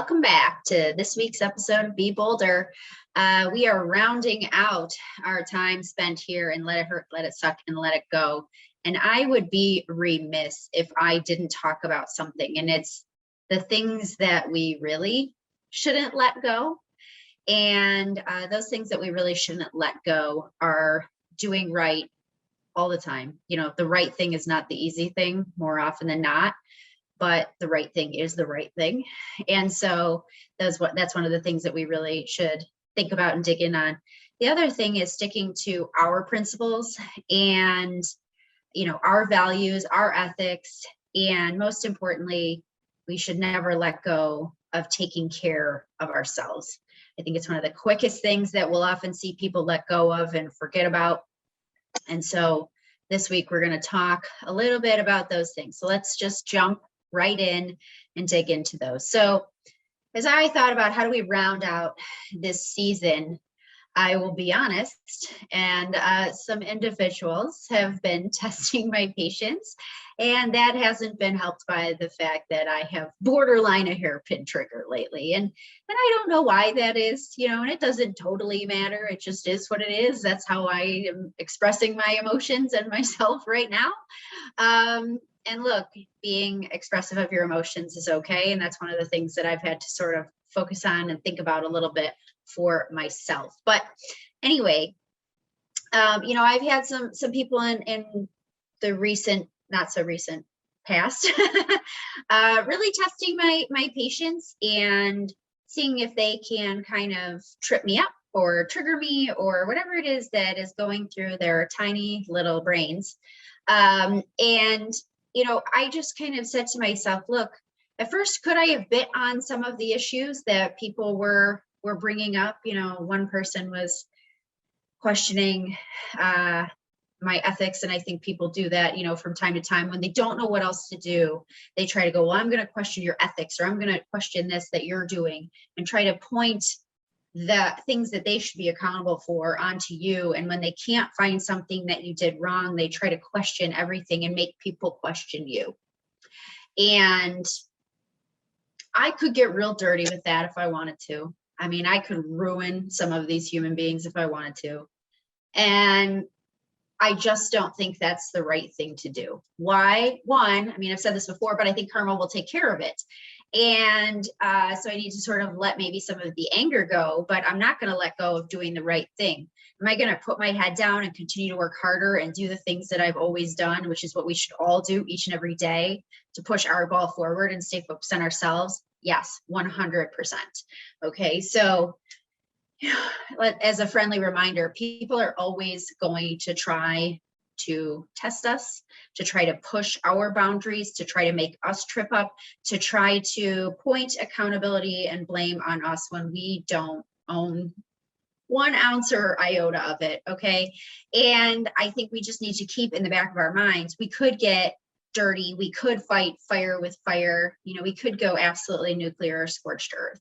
Welcome back to this week's episode of Be Bolder. We are rounding out our time spent here and Let It Hurt, Let It Suck, and Let It Go. And I would be remiss if I didn't talk about something, and it's the things that we really shouldn't let go. And those things that we really shouldn't let go are doing right all the time. You know, the right thing is not the easy thing more often than not, but the right thing is the right thing. And so that's one of the things that we really should think about and dig in on. The other thing is sticking to our principles and, you know, our values, our ethics, and most importantly, we should never let go of taking care of ourselves. I think it's one of the quickest things that we'll often see people let go of and forget about. And so this week we're going to talk a little bit about those things. So let's just jump right in and dig into those. So as I thought about how do we round out this season, I will be honest, and some individuals have been testing my patience, and that hasn't been helped by the fact that I have borderline a hairpin trigger lately. And I don't know why that is, you know, and it doesn't totally matter. It just is what it is. That's how I am expressing my emotions and myself right now. And look, being expressive of your emotions is okay. And that's one of the things that I've had to sort of focus on and think about a little bit for myself. But anyway, you know, I've had some people in the recent, not so recent past, really testing my patience and seeing if they can kind of trip me up or trigger me or whatever it is that is going through their tiny little brains. And you know, I just kind of said to myself, look, at first, could I have bit on some of the issues that people were bringing up? You know, one person was questioning my ethics, and I think people do that, you know, from time to time when they don't know what else to do. They try to go, well, I'm going to question your ethics, or I'm going to question this that you're doing, and try to point the things that they should be accountable for onto you. And when they can't find something that you did wrong, they try to question everything and make people question you. And I could get real dirty with that if I wanted to. I mean, I could ruin some of these human beings if I wanted to. And I just don't think that's the right thing to do. Why? One, I mean, I've said this before, but I think karma will take care of it. And so I need to sort of let maybe some of the anger go, but I'm not going to let go of doing the right thing. Am I going to put my head down and continue to work harder and do the things that I've always done, which is what we should all do each and every day to push our ball forward and stay focused on ourselves? Yes, 100%. Okay, so as a friendly reminder, people are always going to try to test us, to try to push our boundaries, to try to make us trip up, to try to point accountability and blame on us when we don't own 1 ounce or iota of it. Okay. And I think we just need to keep in the back of our minds, we could get dirty. We could fight fire with fire. You know, we could go absolutely nuclear or scorched earth.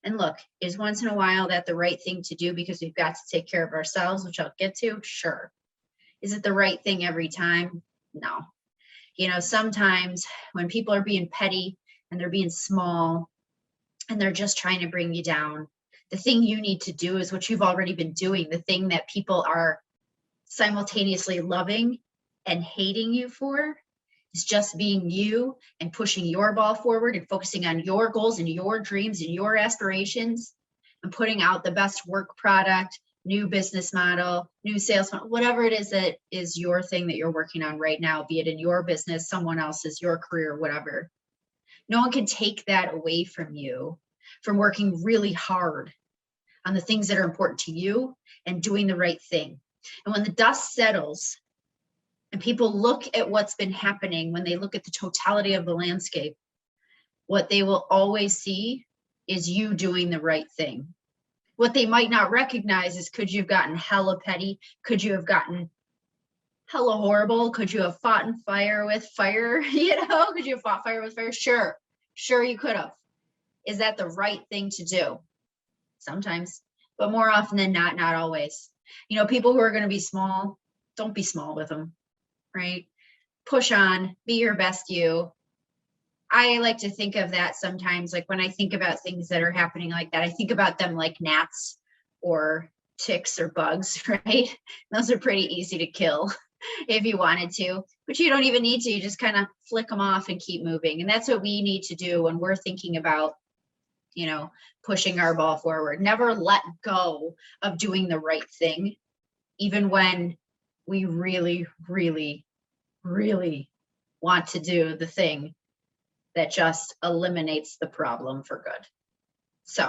And look, is once in a while that the right thing to do because we've got to take care of ourselves, which I'll get to? Sure. Is it the right thing every time? No. You know, sometimes when people are being petty and they're being small and they're just trying to bring you down, the thing you need to do is what you've already been doing, the thing that people are simultaneously loving and hating you for is just being you and pushing your ball forward and focusing on your goals and your dreams and your aspirations and putting out the best work product, new business model, new sales model, whatever it is that is your thing that you're working on right now, be it in your business, someone else's, your career, whatever. No one can take that away from you from working really hard on the things that are important to you and doing the right thing. And when the dust settles and people look at what's been happening, when they look at the totality of the landscape, what they will always see is you doing the right thing. What they might not recognize is, could you have gotten hella petty? Could you have gotten hella horrible? Could you have fought in fire with fire? You know, could you have fought fire with fire? Sure you could have. Is that the right thing to do? Sometimes, but more often than not always. You know, people who are going to be small, don't be small with them, right? Push on, be your best you. I like to think of that sometimes, like when I think about things that are happening like that, I think about them like gnats or ticks or bugs, right? Those are pretty easy to kill if you wanted to, but you don't even need to. You just kind of flick them off and keep moving. And that's what we need to do when we're thinking about, pushing our ball forward. Never let go of doing the right thing, even when we really, really, really want to do the thing that just eliminates the problem for good. So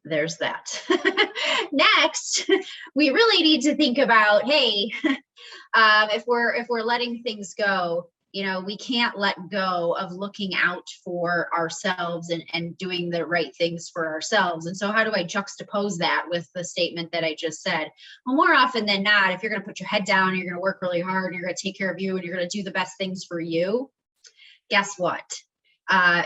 there's that. Next, we really need to think about, hey, if we're letting things go, we can't let go of looking out for ourselves and doing the right things for ourselves. And so how do I juxtapose that with the statement that I just said? Well, more often than not, if you're going to put your head down, you're going to work really hard, you're going to take care of you, and you're going to do the best things for you, guess what?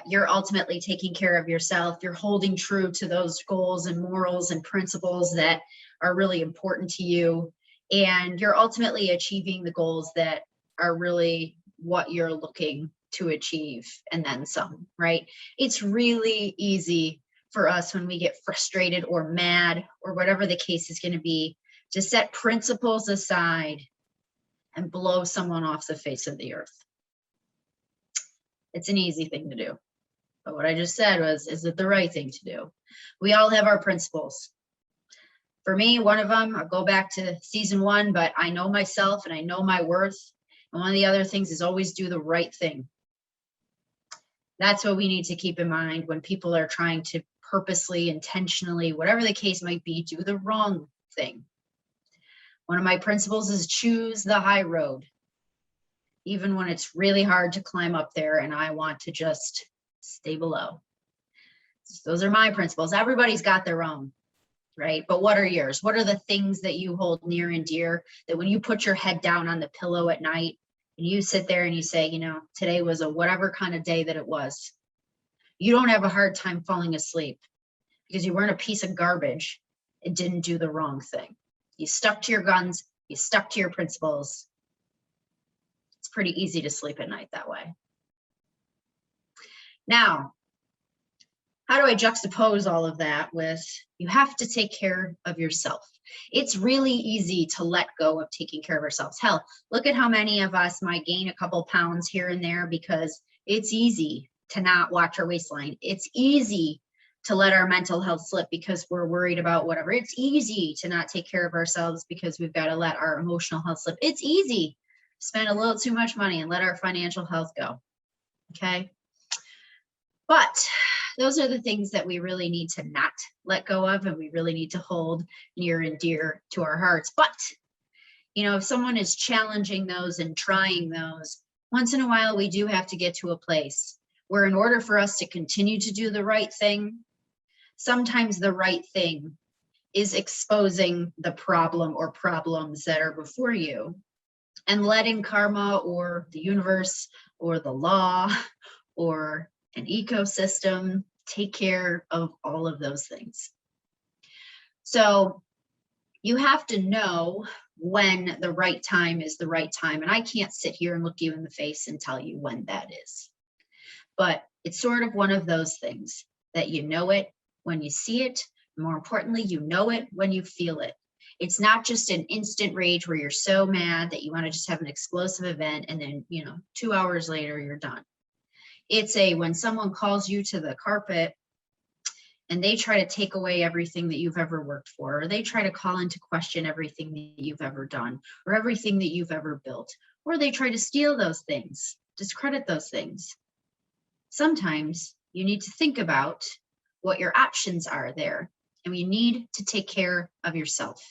You're ultimately taking care of yourself. You're holding true to those goals and morals and principles that are really important to you. And you're ultimately achieving the goals that are really what you're looking to achieve, and then some, right? It's really easy for us when we get frustrated or mad or whatever the case is going to be to set principles aside and blow someone off the face of the earth. It's an easy thing to do. But what I just said was, is it the right thing to do? We all have our principles. For me, one of them, I'll go back to season 1, but I know myself and I know my worth. And one of the other things is always do the right thing. That's what we need to keep in mind when people are trying to purposely, intentionally, whatever the case might be, do the wrong thing. One of my principles is choose the high road, even when it's really hard to climb up there and I want to just stay below. Those are my principles. Everybody's got their own, right? But what are yours? What are the things that you hold near and dear that when you put your head down on the pillow at night and you sit there and you say, today was a whatever kind of day that it was, you don't have a hard time falling asleep because you weren't a piece of garbage and didn't do the wrong thing. You stuck to your guns, you stuck to your principles. It's pretty easy to sleep at night that way. Now, how do I juxtapose all of that with, you have to take care of yourself? It's really easy to let go of taking care of ourselves. Hell, look at how many of us might gain a couple pounds here and there because it's easy to not watch our waistline. It's easy to let our mental health slip because we're worried about whatever. It's easy to not take care of ourselves because we've got to let our emotional health slip. It's easy to spend a little too much money and let our financial health go. Okay. But those are the things that we really need to not let go of, and we really need to hold near and dear to our hearts. But, if someone is challenging those and trying those, once in a while, we do have to get to a place where in order for us to continue to do the right thing, sometimes the right thing is exposing the problem or problems that are before you and letting karma or the universe or the law or an ecosystem take care of all of those things. So you have to know when the right time is the right time. And I can't sit here and look you in the face and tell you when that is. But it's sort of one of those things that you know it when you see it. More importantly, you know it when you feel it. It's not just an instant rage where you're so mad that you want to just have an explosive event and then, 2 hours later, you're done. It's when someone calls you to the carpet and they try to take away everything that you've ever worked for, or they try to call into question everything that you've ever done, or everything that you've ever built, or they try to steal those things, discredit those things. Sometimes you need to think about what your options are there, and you need to take care of yourself.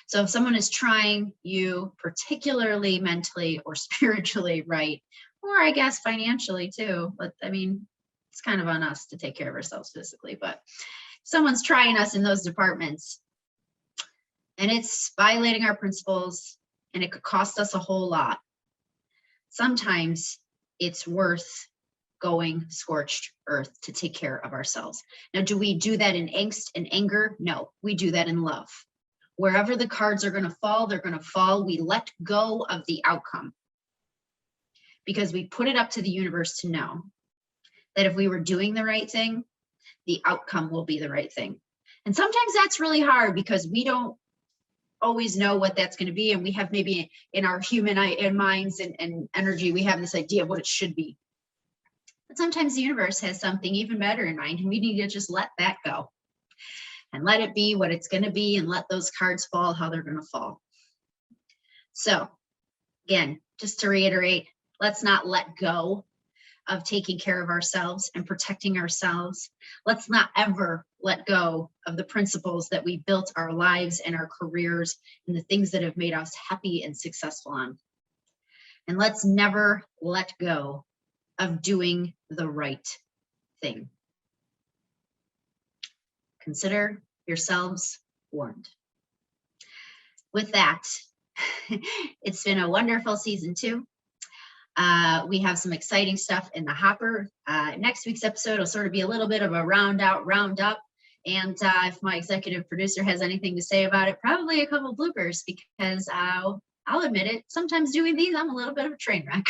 So if someone is trying you, particularly mentally or spiritually, right, or I guess financially too, but it's kind of on us to take care of ourselves physically, but someone's trying us in those departments and it's violating our principles and it could cost us a whole lot. Sometimes it's worth going scorched earth to take care of ourselves. Now, do we do that in angst and anger? No, we do that in love. Wherever the cards are going to fall, they're going to fall. We let go of the outcome because we put it up to the universe to know. that if we were doing the right thing, the outcome will be the right thing. And sometimes that's really hard because we don't always know what that's going to be. And we have maybe in our human minds and energy, we have this idea of what it should be. But sometimes the universe has something even better in mind, and we need to just let that go and let it be what it's going to be and let those cards fall how they're going to fall. So again, just to reiterate, let's not let go of taking care of ourselves and protecting ourselves. Let's not ever let go of the principles that we built our lives and our careers and the things that have made us happy and successful on. And let's never let go of doing the right thing. Consider yourselves warned. With that, it's been a wonderful season 2. We have some exciting stuff in the hopper. Next week's episode will sort of be a little bit of a round out, round up. And if my executive producer has anything to say about it, probably a couple bloopers, because I'll admit it, sometimes doing these, I'm a little bit of a train wreck.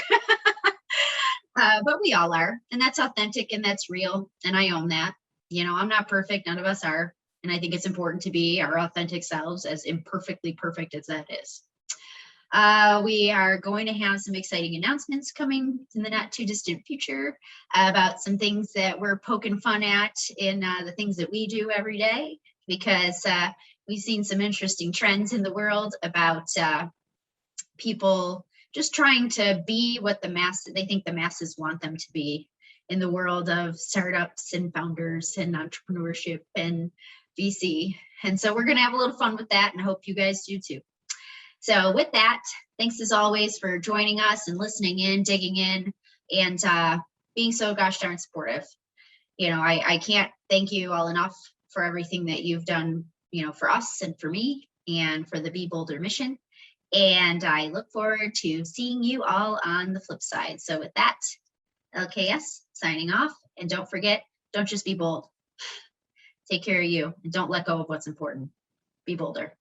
But we all are, and that's authentic and that's real. And I own that. You know, I'm not perfect. None of us are. And I think it's important to be our authentic selves, as imperfectly perfect as that is. We are going to have some exciting announcements coming in the not too distant future about some things that we're poking fun at in the things that we do every day, because we've seen some interesting trends in the world about people just trying to be what they think the masses want them to be in the world of startups and founders and entrepreneurship and VC. And so we're going to have a little fun with that, and I hope you guys do too. So with that, thanks as always for joining us and listening in, digging in, and being so gosh darn supportive. You know, I can't thank you all enough for everything that you've done, you know, for us and for me and for the Be Bolder mission. And I look forward to seeing you all on the flip side. So with that, LKS signing off. And don't forget, don't just be bold. Take care of you and don't let go of what's important. Be bolder.